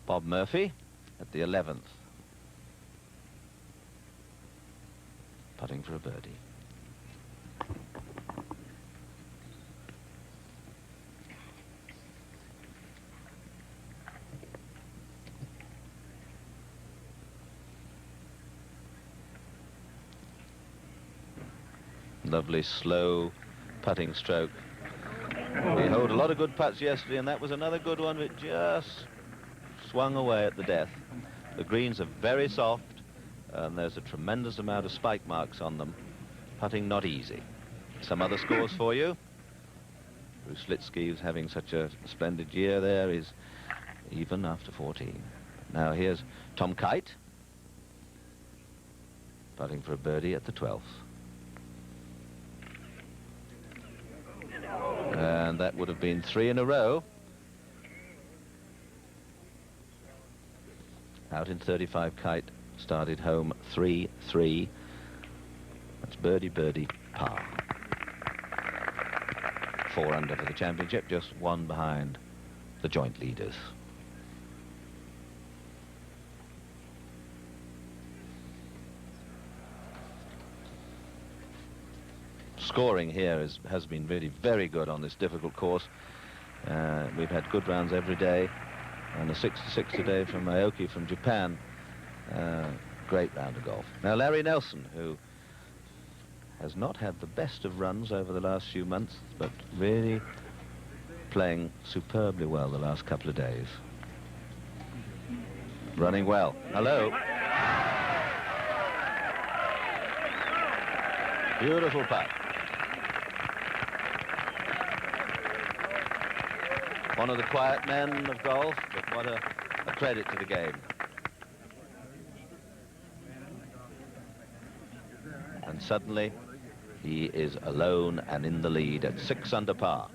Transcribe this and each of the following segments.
Bob Murphy at the 11th. Putting for a birdie. Lovely slow putting stroke. He held a lot of good putts yesterday, and that was another good one, but just swung away at the death. The greens are very soft, and there's a tremendous amount of spike marks on them. Putting not easy. Some other scores for you. Bruce Litsky, who's having such a splendid year there, is even after 14. Now here's Tom Kite, putting for a birdie at the 12th. And that would have been 3 in a row. Out in 35, Kite started home 3-3. That's birdie, birdie, par. 4 under for the championship, just 1 behind the joint leaders. Scoring here has been really very good on this difficult course. We've had good rounds every day, and a 6-6 today from Aoki from Japan. Great round of golf. Now Larry Nelson, who has not had the best of runs over the last few months, but really playing superbly well the last couple of days. Running well. Hello. Beautiful putt. One of the quiet men of golf, but what a credit to the game. And suddenly, he is alone and in the lead at 6 under par.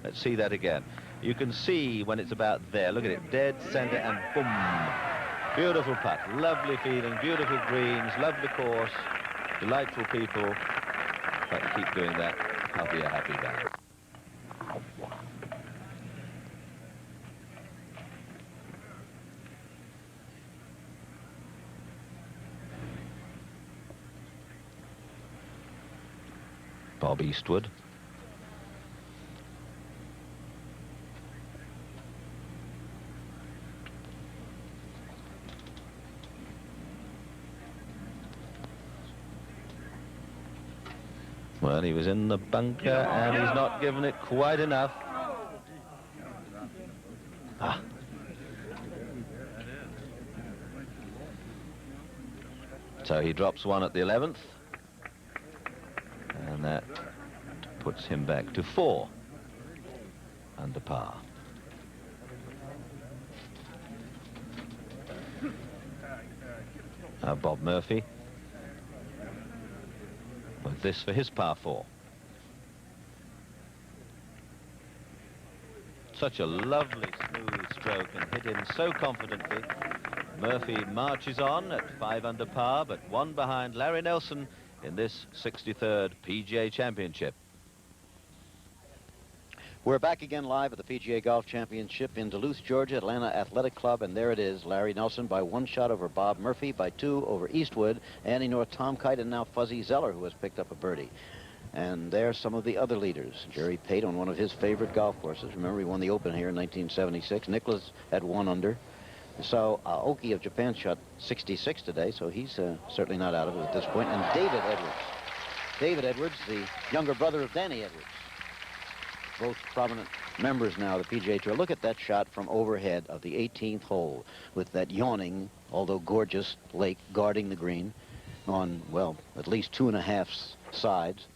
Let's see that again. You can see when it's about there. Look at it, dead center, and boom. Beautiful putt, lovely feeling, beautiful greens, lovely course, delightful people. If I can keep doing that, I'll be a happy man. Bob Eastwood. Well, he was in the bunker, and he's not given it quite enough. Ah. So he drops 1 at the 11th. And that puts him back to 4 under par. Bob Murphy with this for his par 4. Such a lovely smooth stroke and hit in so confidently. Murphy marches on at 5 under par, but 1 behind Larry Nelson in this 63rd PGA Championship. We're back again live at the PGA Golf Championship in Duluth, Georgia, Atlanta Athletic Club, and there it is. Larry Nelson by 1 shot over Bob Murphy, by 2 over Eastwood, Andy North, Tom Kite, and now Fuzzy Zeller, who has picked up a birdie. And there are some of the other leaders. Jerry Pate on one of his favorite golf courses. Remember, he won the Open here in 1976. Nicklaus at 1 under. So Aoki of Japan shot 66 today, so he's certainly not out of it at this point. And David Edwards. David Edwards, the younger brother of Danny Edwards. Both prominent members now of the PGA Tour. Look at that shot from overhead of the 18th hole with that yawning, although gorgeous, lake guarding the green on, well, at least 2.5 sides.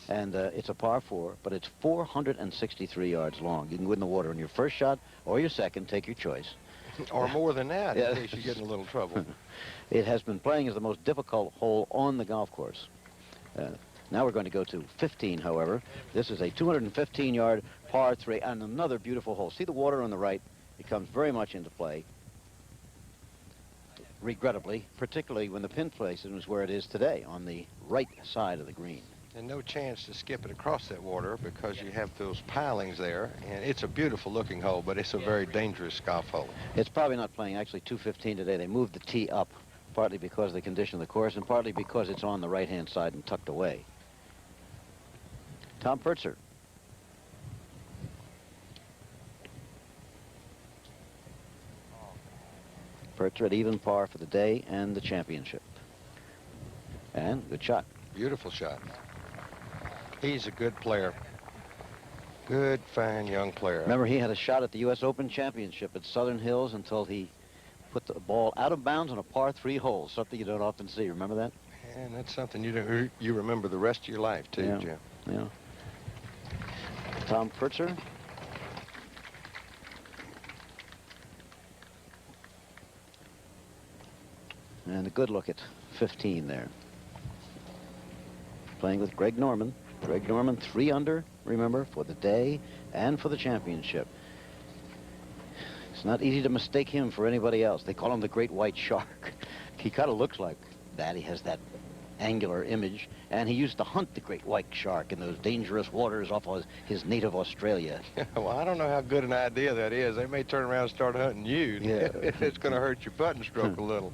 And it's a par 4, but it's 463 yards long. You can go in the water on your first shot or your second, take your choice. Or more than that, in case you get in a little trouble. It has been playing as the most difficult hole on the golf course. Now we're going to go to 15, however. This is a 215-yard par 3 and another beautiful hole. See the water on the right? It comes very much into play, regrettably, particularly when the pin place is where it is today, on the right side of the green. And no chance to skip it across that water because you have those pilings there. And it's a beautiful looking hole, but it's a very dangerous golf hole. It's probably not playing actually 215 today. They moved the tee up, partly because of the condition of the course and partly because it's on the right-hand side and tucked away. Tom Purtzer. Purtzer at even par for the day and the championship. And good shot. Beautiful shot. He's a good player. Good, fine young player. Remember, he had a shot at the U.S. Open Championship at Southern Hills until he put the ball out of bounds on a par 3 hole, something you don't often see. Remember that? And that's something you remember the rest of your life, too, yeah. Jim. Yeah. Tom Purtzer. And a good look at 15 there. Playing with Greg Norman. Greg Norman 3 under, remember, for the day and for the championship. It's not easy to mistake him for anybody else. They call him the Great White Shark. He kind of looks like that. He has that angular image, and he used to hunt the Great White Shark in those dangerous waters off of his native Australia. Well, I don't know how good an idea that is. They may turn around and start hunting you. Yeah. It's going to hurt your putting stroke a little.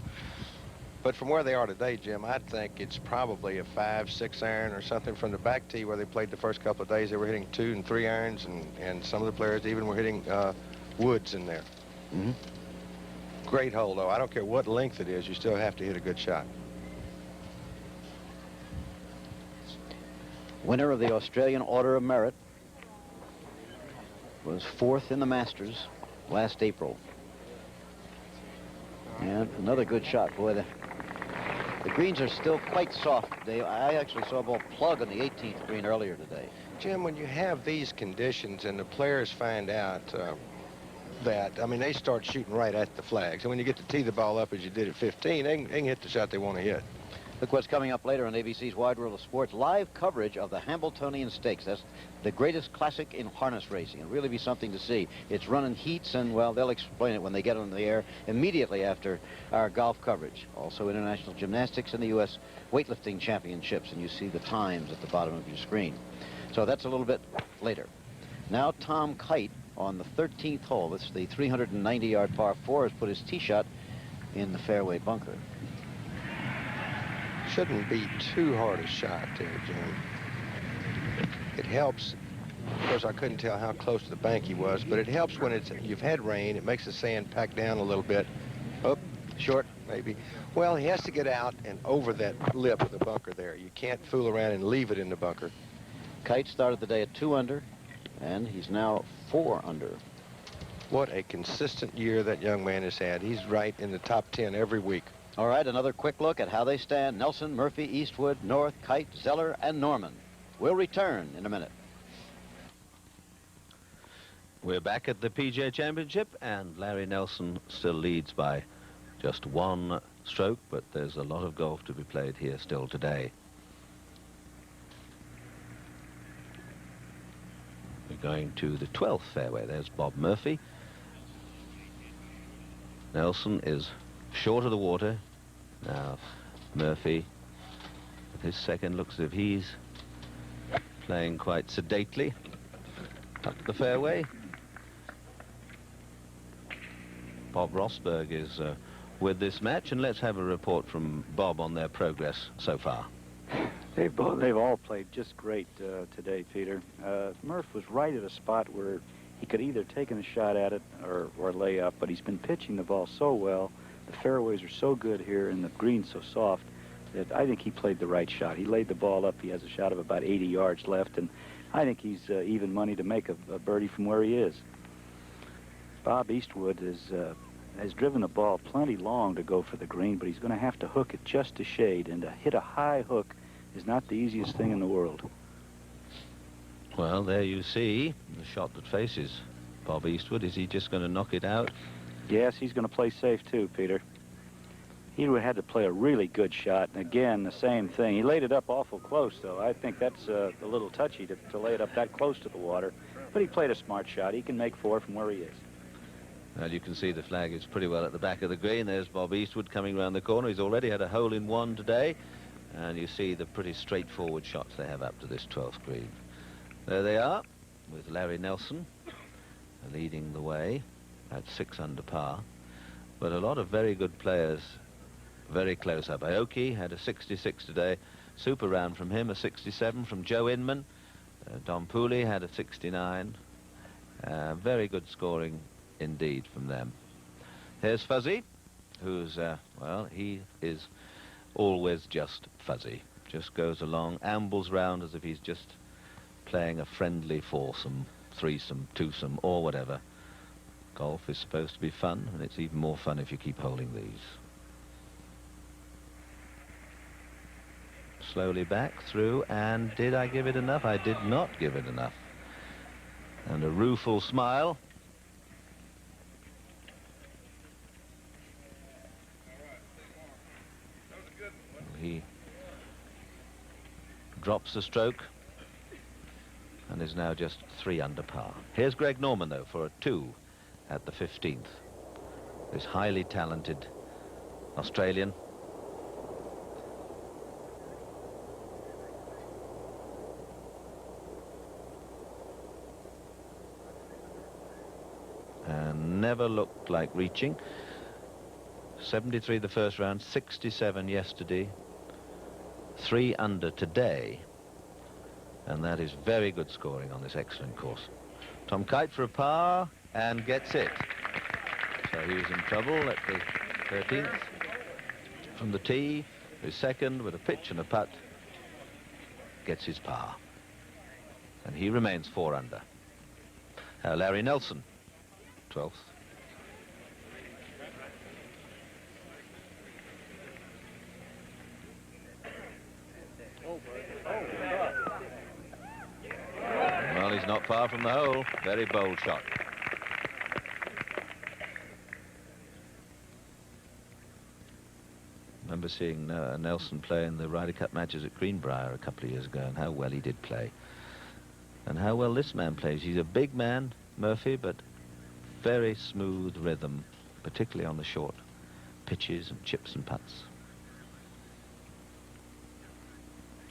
But from where they are today, Jim, I think it's probably a 5-6 iron or something from the back tee where they played the first couple of days. They were hitting 2 and 3 irons, and some of the players even were hitting woods in there. Mm-hmm. Great hole, though. I don't care what length it is, you still have to hit a good shot. Winner of the Australian Order of Merit was 4th in the Masters last April. And another good shot. Boy, the greens are still quite soft today. I actually saw a ball plug on the 18th green earlier today. Jim, when you have these conditions and the players find out that, I mean, they start shooting right at the flags. And when you get to tee the ball up as you did at 15, they can hit the shot they want to hit. Look what's coming up later on ABC's Wide World of Sports. Live coverage of the Hambletonian Stakes. That's the greatest classic in harness racing. It'll really be something to see. It's running heats, and, well, they'll explain it when they get on the air immediately after our golf coverage. Also international gymnastics and the U.S. weightlifting championships, and you see the times at the bottom of your screen. So that's a little bit later. Now Tom Kite on the 13th hole. This is the 390-yard par 4, has put his tee shot in the fairway bunker. Shouldn't be too hard a shot there, Jim. It helps. Of course, I couldn't tell how close to the bank he was, but it helps when you've had rain. It makes the sand pack down a little bit. Up, short, maybe. Well, he has to get out and over that lip of the bunker there. You can't fool around and leave it in the bunker. Kite started the day at 2 under, and he's now 4 under. What a consistent year that young man has had. He's right in the top 10 every week. All right, another quick look at how they stand. Nelson, Murphy, Eastwood, North, Kite, Zeller, and Norman. We'll return in a minute. We're back at the PGA Championship, and Larry Nelson still leads by just 1 stroke, but there's a lot of golf to be played here still today. We're going to the 12th fairway. There's Bob Murphy. Nelson is short of the water. Now, Murphy, with his second, looks as if he's playing quite sedately up the fairway. Bob Rosberg is with this match, and let's have a report from Bob on their progress so far. They've all played just great today, Peter. Murph was right at a spot where he could either take a shot at it or lay up, but he's been pitching the ball so well. The fairways are so good here and the green's so soft that I think he played the right shot. He laid the ball up. He has a shot of about 80 yards left, and I think he's even money to make a birdie from where he is. Bob Eastwood has driven the ball plenty long to go for the green, but he's going to have to hook it just a shade, and to hit a high hook is not the easiest thing in the world. Well, there you see the shot that faces Bob Eastwood. Is he just going to knock it out? Yes, he's going to play safe too, Peter. He would have had to play a really good shot, and again, the same thing. He laid it up awful close, though. I think that's a little touchy to lay it up that close to the water, but he played a smart shot. He can make 4 from where he is. Well, you can see the flag is pretty well at the back of the green. There's Bob Eastwood coming around the corner. He's already had a hole-in-one today. And you see the pretty straightforward shots they have up to this 12th green. There they are, with Larry Nelson leading the way at 6 under par. But a lot of very good players very close up. Aoki had a 66 today. Super round from him, a 67 from Joe Inman. Don Pooley had a 69. Very good scoring indeed from them. Here's Fuzzy, who's, well, he is always just Fuzzy. Just goes along, ambles round as if he's just playing a friendly foursome, threesome, twosome, or whatever. Golf is supposed to be fun, and it's even more fun if you keep holding these. Slowly back through, and did I give it enough? I did not give it enough. And a rueful smile. He drops the stroke and is now just 3 under par. Here's Greg Norman, though, for a 2 at the 15th. This highly talented Australian. And never looked like reaching. 73 the first round, 67 yesterday, 3 under today, and that is very good scoring on this excellent course. Tom Kite for a par and gets it. So he was in trouble at the 13th from the tee. His second with a pitch and a putt gets his par, and he remains 4 under. Larry Nelson, 12th. Well, he's not far from the hole. Very bold shot. Remember seeing Nelson play in the Ryder Cup matches at Greenbrier a couple of years ago, and how well he did play. And how well this man plays. He's a big man, Murphy, but very smooth rhythm, particularly on the short pitches and chips and putts.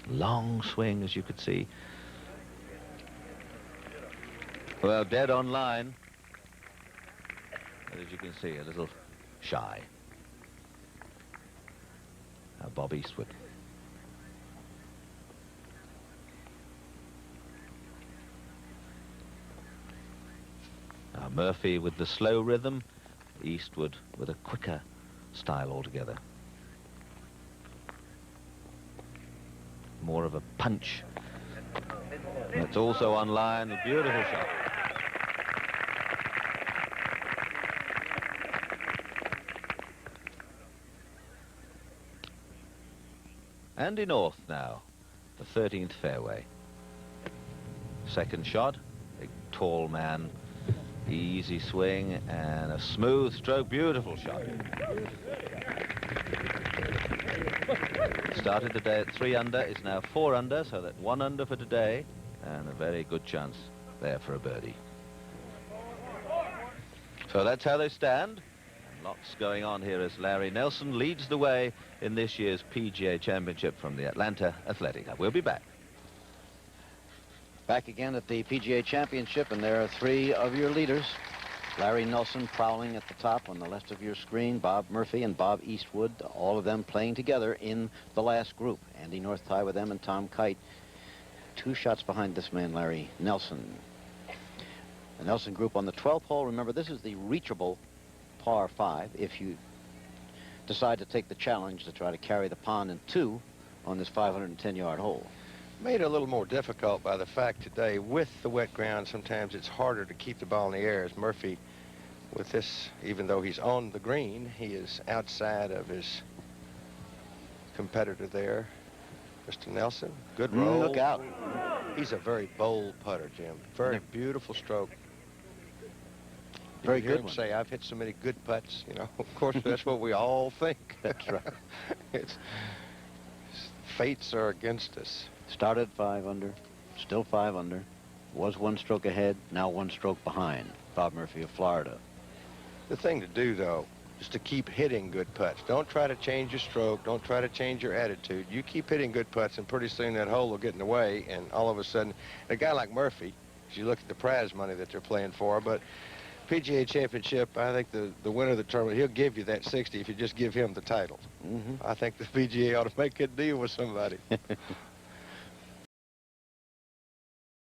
Long swing, as you could see. Well, dead on line. But as you can see, a little shy. Now Bob Eastwood. Now Murphy with the slow rhythm, Eastwood with a quicker style altogether. More of a punch. And it's also on line, a beautiful shot. Andy North now, the 13th fairway. Second shot, big tall man, easy swing and a smooth stroke, beautiful shot. Started today at 3 under, is now 4 under, so that 1 under for today, and a very good chance there for a birdie. So that's how they stand. And lots going on here as Larry Nelson leads the way in this year's PGA Championship from the Atlanta Athletic Club. We'll be back. Back again at the PGA Championship, and there are 3 of your leaders. Larry Nelson prowling at the top on the left of your screen, Bob Murphy and Bob Eastwood, all of them playing together in the last group. Andy North tied with them and Tom Kite. 2 shots behind this man, Larry Nelson. The Nelson group on the 12th hole. Remember, this is the reachable par 5 if you decide to take the challenge to try to carry the pond in 2 on this 510-yard hole. Made it a little more difficult by the fact today, with the wet ground, sometimes it's harder to keep the ball in the air. As Murphy, with this, even though he's on the green, he is outside of his competitor there. Mr. Nelson, good roll. Look out. He's a very bold putter, Jim. Very beautiful stroke. Very you hear good him one. say, I've hit so many good putts, you know. Of course, that's what we all think. That's right. Fates are against us. Started 5 under, still 5 under, was 1 stroke ahead, now 1 stroke behind. Bob Murphy of Florida. The thing to do, though, is to keep hitting good putts. Don't try to change your stroke. Don't try to change your attitude. You keep hitting good putts, and pretty soon that hole will get in the way, and all of a sudden, a guy like Murphy, as you look at the prize money that they're playing for, but PGA Championship, I think the winner of the tournament, he'll give you that 60 if you just give him the title. I think the PGA ought to make a deal with somebody.